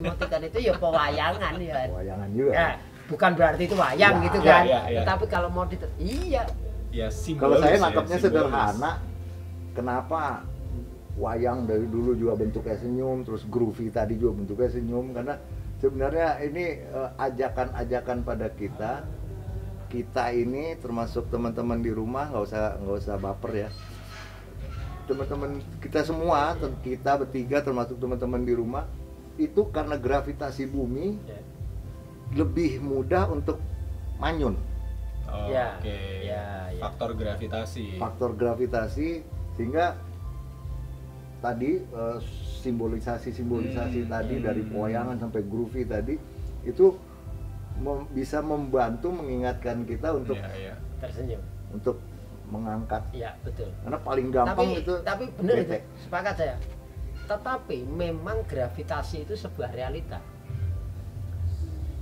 Emoticon itu ya pewayangan ya. Pewayangan juga. Ya, bukan berarti itu wayang Ya, gitu kan. ya. Tapi kalau mau iya. Ya, Kalau saya simbolis nangkapnya simbolis. sederhana, kenapa wayang dari dulu juga bentuknya senyum, terus groovy tadi juga bentuknya senyum, karena sebenarnya ini ajakan-ajakan pada kita ini termasuk teman-teman di rumah, nggak usah baper ya, teman-teman kita semua, kita bertiga termasuk teman-teman di rumah itu karena gravitasi bumi lebih mudah untuk manyun. Oh, Ya, oke. ya. Faktor gravitasi sehingga tadi simbolisasi tadi dari pewayangan sampai groovy tadi itu bisa membantu mengingatkan kita untuk tersenyum, untuk mengangkat. Iya, betul. Karena paling gampang tapi benar itu, bete. sepakat saya. Tetapi memang gravitasi itu sebuah realita.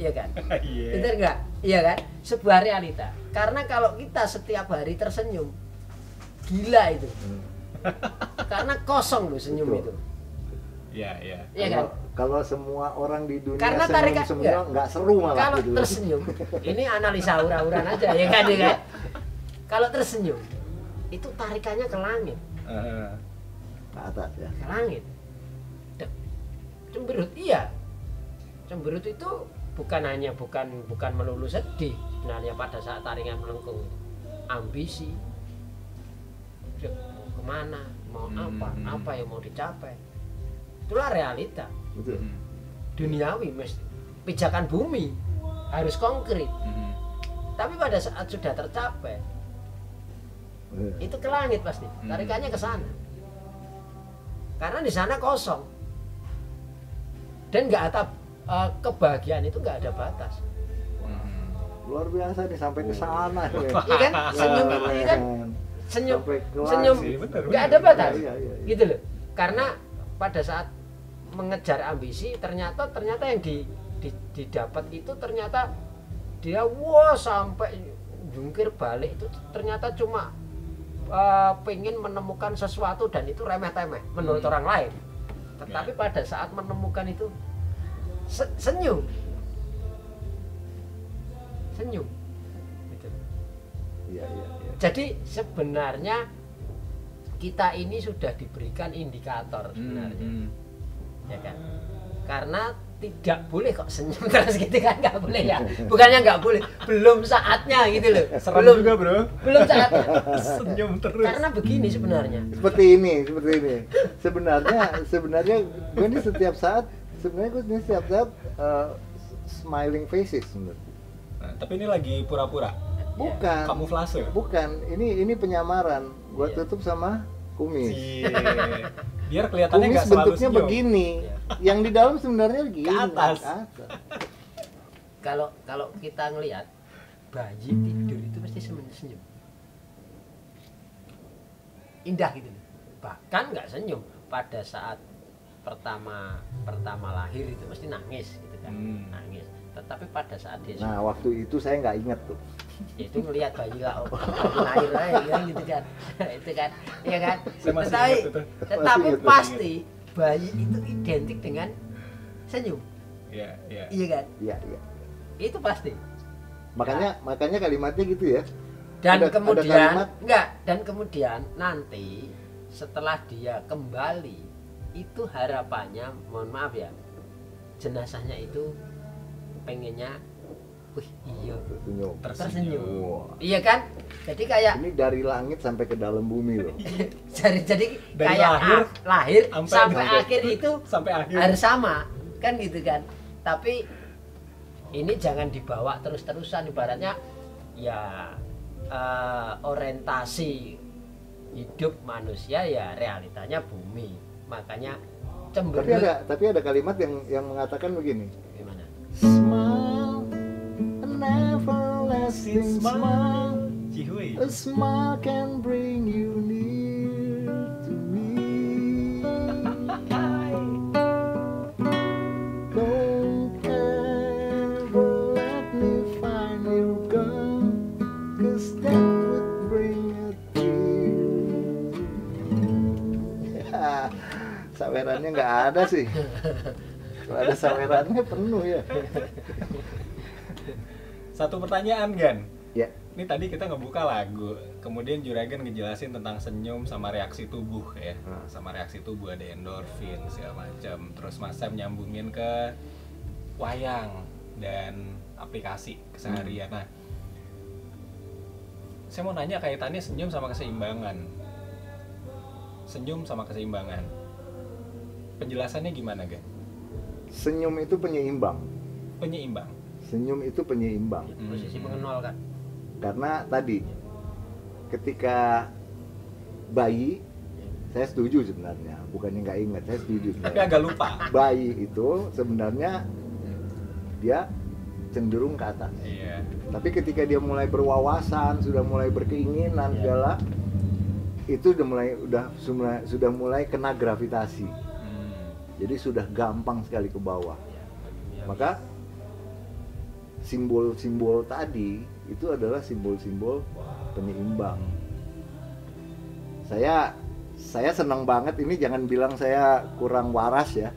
Iya kan? Benar nggak? Iya kan? Sebuah realita. Karena kalau kita setiap hari tersenyum, gila itu. Karena kosong loh senyum. Betul. Itu. Iya. Iya kan? Kalau semua orang di dunia karena senyum semua nggak seru malah. Kalau gitu. tersenyum, ini analisa aura-auran aja ya kan? Kalau tersenyum, itu tarikannya ke langit. Ke atas ya. Ke langit. Cemberut iya. Cemberut itu bukan melulu sedih. Sebenarnya pada saat taringan melengkung, ambisi. Mau kemana? Mau apa yang mau dicapai? Itulah realita. Betul. Duniawi mesti. Pijakan bumi harus konkret. Tapi pada saat sudah tercapai, itu ke langit pasti. Tarikannya ke sana. Karena di sana kosong. Dan nggak ada kebahagiaan itu nggak ada batas. Luar biasa nih sampai ke sana. Iya kan? Senyum ini kan senyum nggak ada batas. Iya. Gitu loh. Karena pada saat mengejar ambisi ternyata yang didapat itu ternyata dia sampai jungkir balik itu ternyata cuma pengen menemukan sesuatu dan itu remeh-temeh menurut orang lain. Tetapi pada saat menemukan itu senyum gitu. Iya. Jadi sebenarnya kita ini sudah diberikan indikator sebenarnya, ya kan? Karena tidak boleh kok senyum terus gitu kan, nggak boleh ya. Bukannya nggak boleh, belum saatnya gitu loh. Serem juga bro. Belum saatnya. Senyum terus. Karena begini sebenarnya. Seperti ini. Sebenarnya gue ini setiap saat smiling faces sebenarnya. Nah, tapi ini lagi pura-pura. Bukan. Kamuflase. Bukan. Ini penyamaran. Gue tutup sama kumis. Biar kelihatannya Kumis nggak selalu bentuknya senyum. begini. Yang di dalam sebenarnya gini. Ke atas. Kalau kita ngelihat bayi tidur itu pasti senyum. Indah gitu. Bahkan nggak senyum pada saat pertama lahir itu pasti nangis gitu kan. Nangis. Tetapi pada saat dia waktu itu saya nggak inget tuh. Itu ngelihat bayi lahir aja gitu kan. Itu kan. Iya kan? Tetapi pasti bayi itu identik dengan senyum. Iya. Iya kan? Iya. Itu pasti. Makanya kalimatnya gitu ya. Dan Ada kemudian kalimat. Nanti setelah dia kembali itu harapannya, mohon maaf ya, jenazahnya itu pengennya iya tersenyum. Wow. Iya kan? Jadi kayak ini dari langit sampai ke dalam bumi loh. jadi dari kayak lahir sampai akhir itu sampai akhir harus sama kan gitu kan. Tapi ini jangan dibawa terus-terusan, ibaratnya ya orientasi hidup manusia ya realitanya bumi, makanya cemberut. Tapi ada kalimat yang mengatakan begini. Gimana? Smile, an everlasting smile. Cihuy. A smile can bring you near to me. Don't ever let me find you gone, 'cause that would bring a tear. Sawerannya nggak ada sih. Kalau ada sawerannya penuh ya. Satu pertanyaan Gan. Ya, Ini tadi kita ngebuka lagu, kemudian Juragan ngejelasin tentang senyum sama reaksi tubuh ya. Sama reaksi tubuh ada endorfin segala macam. Terus Mas Sam nyambungin ke wayang dan aplikasi keseharian. Nah, saya mau nanya kaitannya senyum sama keseimbangan. Senyum sama keseimbangan. Penjelasannya gimana, Gan? senyum itu penyeimbang. Penyeimbang. Senyum itu penyeimbang. Posisi mengenal kan. Karena tadi ketika bayi, saya setuju sebenarnya, bukannya nggak ingat, saya setuju. Tapi agak lupa. Bayi itu sebenarnya dia cenderung ke atas. Iya. Tapi ketika dia mulai berwawasan, sudah mulai berkeinginan segala, itu sudah mulai kena gravitasi. Jadi sudah gampang sekali ke bawah. Maka simbol-simbol tadi itu adalah simbol-simbol penyeimbang. Saya senang banget ini, jangan bilang saya kurang waras ya.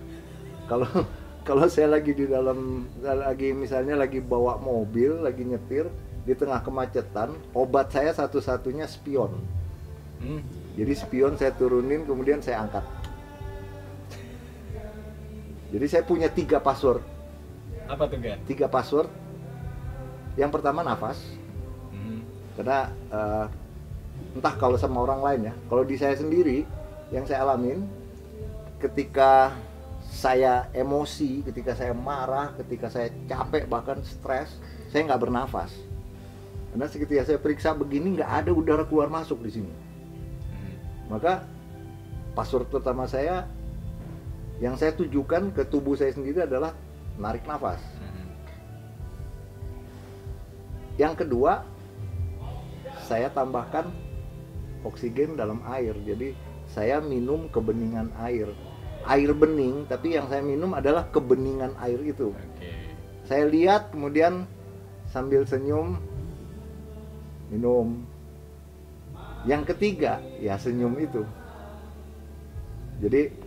Kalau saya lagi misalnya lagi bawa mobil, lagi nyetir di tengah kemacetan, obat saya satu-satunya spion. Jadi spion saya turunin, kemudian saya angkat. Jadi saya punya 3 password. Apa tuh, Gan? 3 password. Yang pertama nafas. Karena entah kalau sama orang lain ya, kalau di saya sendiri yang saya alamin, ketika saya emosi, ketika saya marah, ketika saya capek bahkan stres, saya nggak bernafas. Karena ketika saya periksa begini nggak ada udara keluar masuk di sini. Maka password pertama saya yang saya tujukan ke tubuh saya sendiri adalah narik nafas. Yang kedua, saya tambahkan oksigen dalam air. Jadi saya minum kebeningan air. Air bening, tapi yang saya minum adalah kebeningan air itu. Saya lihat, kemudian sambil senyum, minum. Yang ketiga, ya senyum itu. Jadi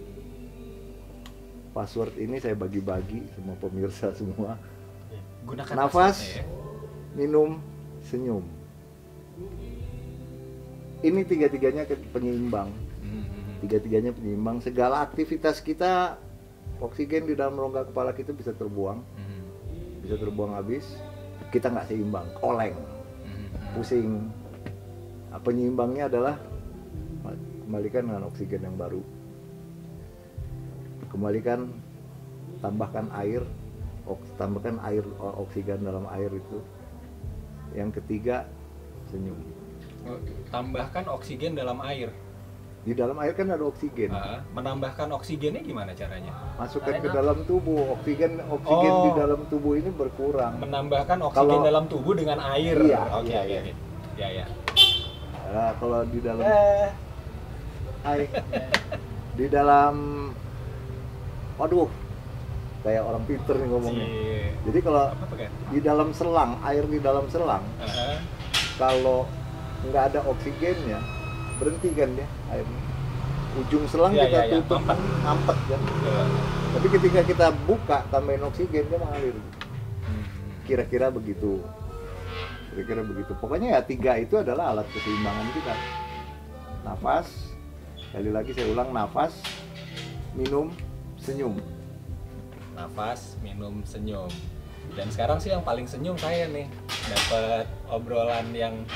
password ini saya bagi-bagi sama pemirsa semua. Gunakan Nafas, ya. minum, senyum. Ini tiga-tiganya penyeimbang. Tiga-tiganya penyeimbang. Segala aktivitas kita, oksigen di dalam rongga kepala kita bisa terbuang. Bisa terbuang habis. Kita nggak seimbang, oleng, pusing. Nah, penyeimbangnya adalah kembalikan dengan oksigen yang baru. Kembalikan, tambahkan air oksigen dalam air itu. Yang ketiga, senyum. Tambahkan oksigen dalam air. Di dalam air kan ada oksigen. Menambahkan oksigennya gimana caranya? Masukkan ke dalam tubuh. Oksigen di dalam tubuh ini berkurang. Menambahkan oksigen dalam tubuh dengan air. Iya, Oke. iya. Nah, kalau di dalam di dalam, waduh, kayak orang pinter nih ngomongnya. Jadi kalau di dalam selang, air di dalam selang, kalau nggak ada oksigennya, berhenti kan ya airnya. Ujung selang kita tutup, mampet kan. Tapi ketika kita buka, tambahin oksigen, dia mengalir. Kira-kira begitu. Pokoknya ya 3 itu adalah alat keseimbangan kita. Nafas, sekali lagi saya ulang, nafas, minum, senyum. Nafas, minum, senyum. Dan sekarang sih yang paling senyum saya nih, dapat obrolan yang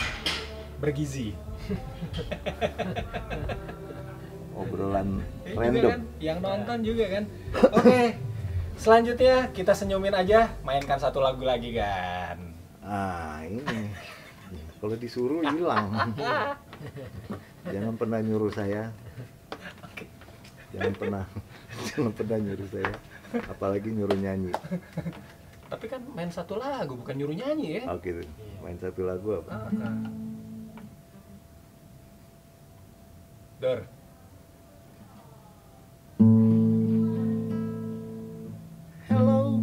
bergizi. Obrolan Juga random. kan? Yang nonton juga kan. Oke, selanjutnya kita senyumin aja, mainkan satu lagu lagi kan. Ini kalau disuruh hilang. Jangan pernah nyuruh saya. Jangan pernah nyuruh saya. Apalagi nyuruh nyanyi. Tapi kan main satu lagu, bukan nyuruh nyanyi ya. Oke, main satu lagu apa? Dor. Hello.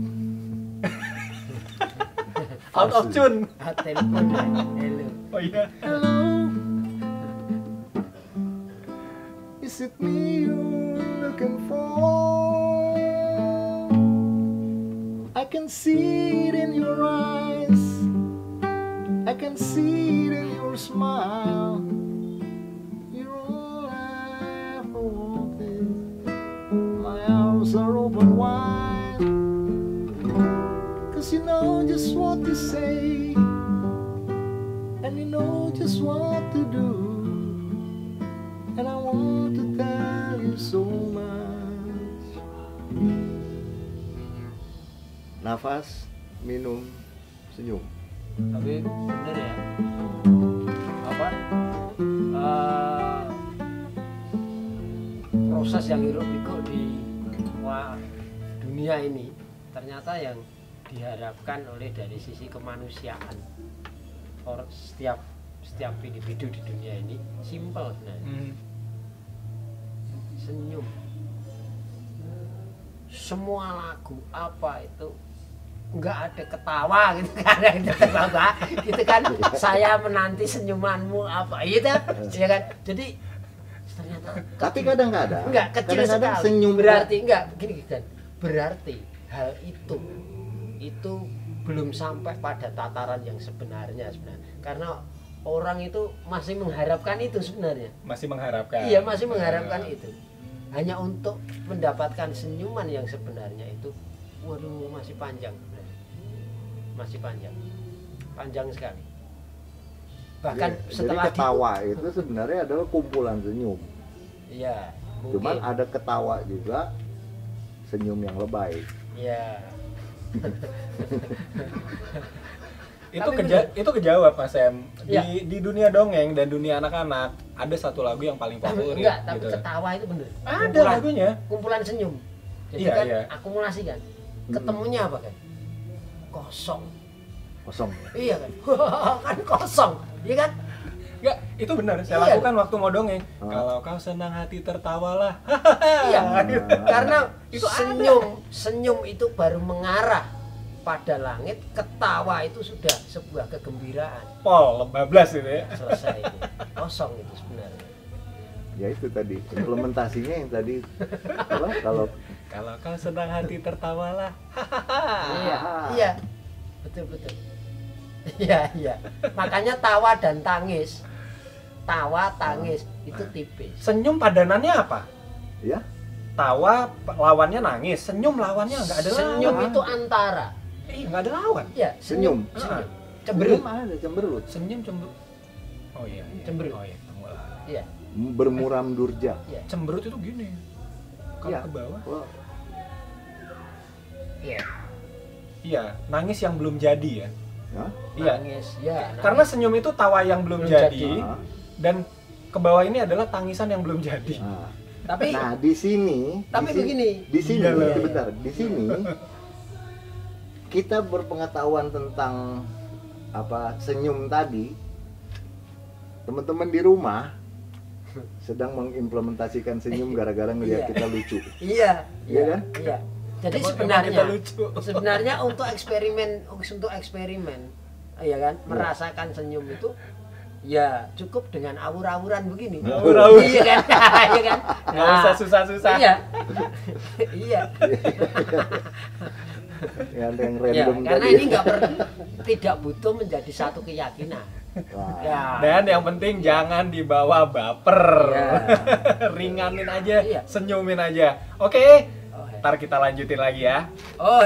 Out of tune. Telepon. Hello. Oh iya. Hello. Is it me you're looking for? I can see it in your eyes, I can see it in your smile. You're all I ever wanted. My arms are open wide, 'cause you know just what to say, and you know just what to do, and I want to tell you so much. Nafas, minum, senyum. Tapi bener ya, apa proses yang hiruk pikuk di dunia ini ternyata yang diharapkan oleh dari sisi kemanusiaan setiap individu di dunia ini simpel sebenarnya. Senyum. Semua lagu apa itu nggak ada ketawa gitu kan, ada ketawa gitu kan, saya menanti senyumanmu apa gitu ya kan. Jadi ternyata Tapi kadang-kadang enggak kecil kadang-kadang sekali. senyum Berarti enggak begini kan, berarti hal itu belum sampai pada tataran yang sebenarnya karena orang itu masih mengharapkan itu sebenarnya. Masih mengharapkan. Iya, masih mengharapkan itu. Hanya untuk mendapatkan senyuman yang sebenarnya itu, waduh, masih panjang. Masih panjang sekali. Bahkan setelah jadi ketawa itu sebenarnya adalah kumpulan senyum. Iya, Cuman mungkin. ada ketawa juga, senyum yang lebay. Iya. Itu Tapi itu kejawab Mas Em. Ya. Di dunia dongeng dan dunia anak-anak ada satu lagu yang paling Tapi favorit enggak, tapi gitu. ketawa itu bener. Ada lagunya. Kumpulan senyum. Jadi Iya, kan iya. akumulasi kan. Ketemunya apa kan? Kosong. Kosong. Iya kan? Kan kosong. Iya kan? Enggak, itu benar. Saya Iya. lakukan waktu mau dongeng. Oh. Kalau kau senang hati tertawalah. Iya. Karena Itu senyum itu baru mengarah pada langit, ketawa itu sudah sebuah kegembiraan. Pol, bablas itu ya. Selesai itu. Kosong itu sebenarnya. Ya itu tadi implementasinya yang tadi apa, kalau Kalau kau senang hati tertawalah. Iya, iya. Betul. Iya. Makanya tawa dan tangis. Tawa, tangis itu tipis. Senyum padanannya apa? ya Tawa lawannya nangis, senyum lawannya enggak ada Senyum lawan. itu antara. Enggak ada lawan. Iya, Senyum. Cemberut. Belum ada cemberut, Senyum cemberut. Oh iya. Cemberut. Oh iya, tunggu lah. Iya, bermuram durja. iya. Cemberut itu gini. Kalau Iya. ke bawah. Wah, Iya. Iya, nangis yang belum jadi ya. ya? Iya. Nangis, ya. Karena senyum itu tawa yang belum Belum jadi, jadi. Nah, dan ke bawah ini adalah tangisan yang belum jadi. nah. Tapi Nah, di sini begini. di sini Iya, sebentar, di sini kita berpengetahuan tentang apa senyum tadi. Teman-teman di rumah sedang mengimplementasikan senyum gara-gara ngelihat Iya. kita lucu. Iya, Iya kan? Iya. Jadi Emang sebenarnya kita lucu. sebenarnya untuk eksperimen ya kan, merasakan senyum itu ya cukup dengan awur-awuran begini. Awur-awur. Iya kan? Iya kan? Nggak usah susah-susah. Iya. Iya. Ya, ada yang Ya, random karena tadi. ini tidak butuh menjadi satu keyakinan. Wah. Ya. Dan yang penting jangan dibawa baper. Iya. Ringanin aja, Iya. senyumin aja. Oke, Oh, ntar kita lanjutin lagi ya. Oh,